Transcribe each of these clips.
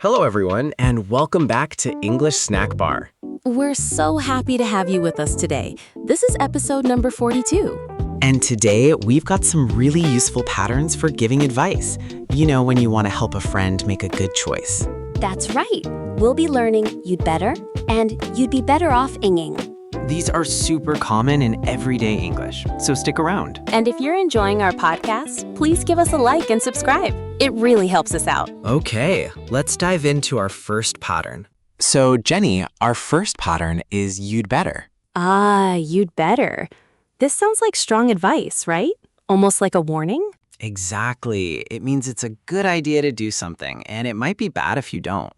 Hello, everyone, and welcome back to English Snack Bar. We're so happy to have you with us today. This is episode number 42. And today, we've got some really useful patterns for giving advice. You know, when you want to help a friend make a good choice. That's right. We'll be learning you'd better and you'd be better off inging. These are super common in everyday English, so stick around. And if you're enjoying our podcast, please give us a like and subscribe. It really helps us out. Okay, let's dive into our first pattern. So, Jenny, our first pattern is you'd better. You'd better. This sounds like strong advice, right? Almost like a warning? Exactly. It means it's a good idea to do something, and it might be bad if you don't.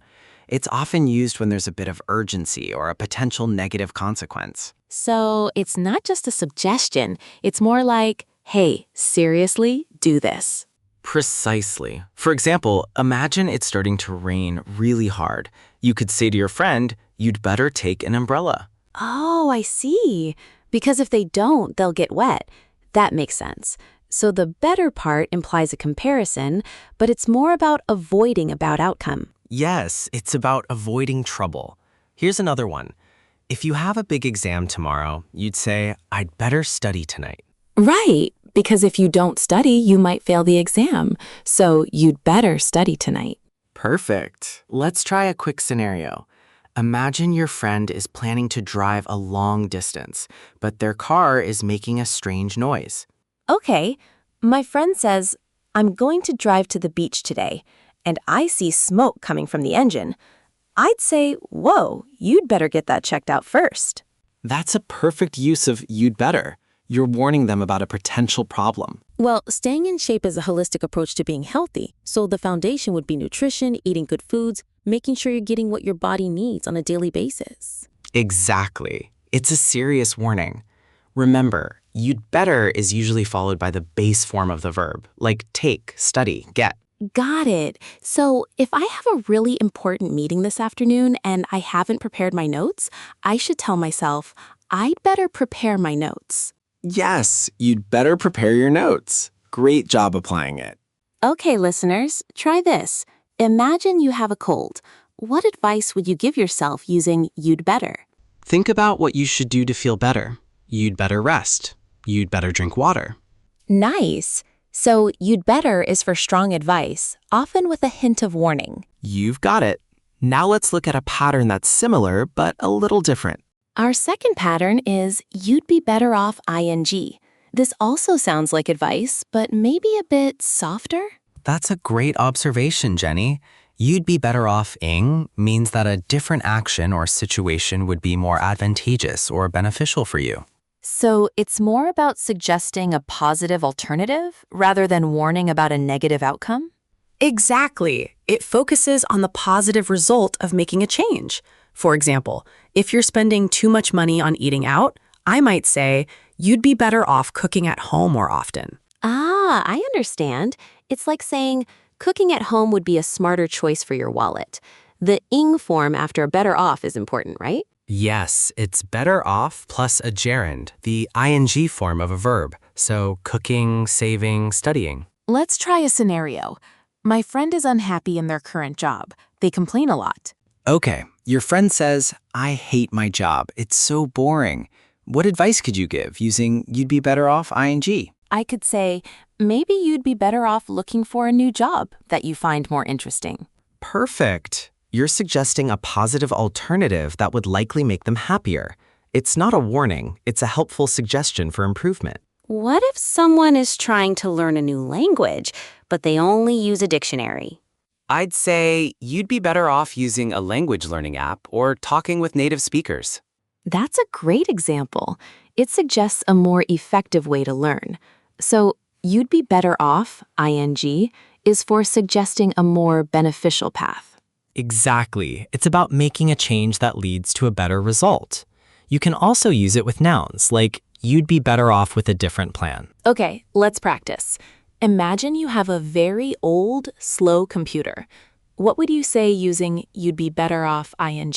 It's often used when there's a bit of urgency or a potential negative consequence. So it's not just a suggestion. It's more like, hey, seriously, do this. Precisely. For example, imagine it's starting to rain really hard. You could say to your friend, you'd better take an umbrella. Oh, I see. Because if they don't, they'll get wet. That makes sense. So the better part implies a comparison, but it's more about avoiding a bad outcome. Yes, it's about avoiding trouble. Here's another one. If you have a big exam tomorrow, you'd say, I'd better study tonight. Right, because if you don't study, you might fail the exam. So you'd better study tonight. Perfect. Let's try a quick scenario. Imagine your friend is planning to drive a long distance, but their car is making a strange noise. Okay, my friend says, I'm going to drive to the beach today, and I see smoke coming from the engine. I'd say, whoa, you'd better get that checked out first. That's a perfect use of you'd better. You're warning them about a potential problem. Well, staying in shape is a holistic approach to being healthy. So the foundation would be nutrition, eating good foods, making sure you're getting what your body needs on a daily basis. Exactly. It's a serious warning. Remember, you'd better is usually followed by the base form of the verb, like take, study, get. Got it. So if I have a really important meeting this afternoon and I haven't prepared my notes, I should tell myself, I'd better prepare my notes. Yes, you'd better prepare your notes. Great job applying it. Okay, listeners, try this. Imagine you have a cold. What advice would you give yourself using you'd better? Think about what you should do to feel better. You'd better rest. You'd better drink water. Nice. So you'd better is for strong advice, often with a hint of warning. You've got it. Now let's look at a pattern that's similar but a little different. Our second pattern is you'd be better off ing. This also sounds like advice, but maybe a bit softer? That's a great observation, Jenny. You'd be better off ing means that a different action or situation would be more advantageous or beneficial for you. So it's more about suggesting a positive alternative rather than warning about a negative outcome? Exactly. It focuses on the positive result of making a change. For example, if you're spending too much money on eating out, I might say, you'd be better off cooking at home more often. I understand. It's like saying cooking at home would be a smarter choice for your wallet. The ing form after better off is important, right? Yes, it's better off plus a gerund, the ing form of a verb. So cooking, saving, studying. Let's try a scenario. My friend is unhappy in their current job. They complain a lot. Okay, your friend says, I hate my job. It's so boring. What advice could you give using you'd be better off ing? I could say, maybe you'd be better off looking for a new job that you find more interesting. Perfect. You're suggesting a positive alternative that would likely make them happier. It's not a warning, it's a helpful suggestion for improvement. What if someone is trying to learn a new language, but they only use a dictionary? I'd say you'd be better off using a language learning app or talking with native speakers. That's a great example. It suggests a more effective way to learn. So you'd be better off, ing, is for suggesting a more beneficial path. Exactly. It's about making a change that leads to a better result. You can also use it with nouns, like you'd be better off with a different plan. Okay, let's practice. Imagine you have a very old, slow computer. What would you say using you'd be better off ing?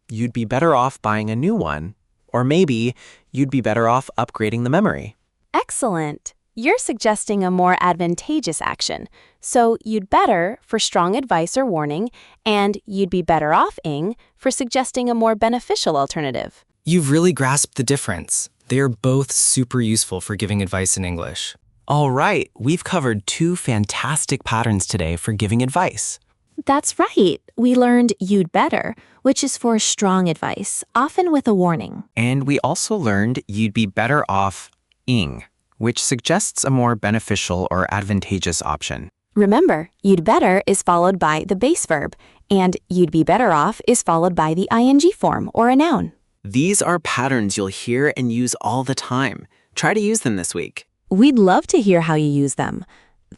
You'd be better off buying a new one. Or maybe you'd be better off upgrading the memory. Excellent. You're suggesting a more advantageous action. So you'd better for strong advice or warning, and you'd be better off-ing for suggesting a more beneficial alternative. You've really grasped the difference. They are both super useful for giving advice in English. All right, we've covered 2 fantastic patterns today for giving advice. That's right. We learned you'd better, which is for strong advice, often with a warning. And we also learned you'd be better off-ing, which suggests a more beneficial or advantageous option. Remember, you'd better is followed by the base verb, and you'd be better off is followed by the ing form or a noun. These are patterns you'll hear and use all the time. Try to use them this week. We'd love to hear how you use them.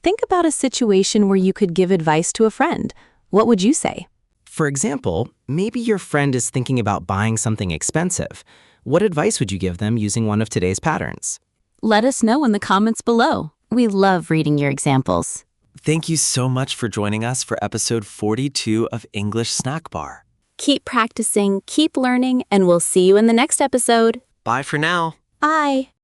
Think about a situation where you could give advice to a friend. What would you say? For example, maybe your friend is thinking about buying something expensive. What advice would you give them using one of today's patterns? Let us know in the comments below. We love reading your examples. Thank you so much for joining us for episode 42 of English Snack Bar. Keep practicing, keep learning, and we'll see you in the next episode. Bye for now. Bye.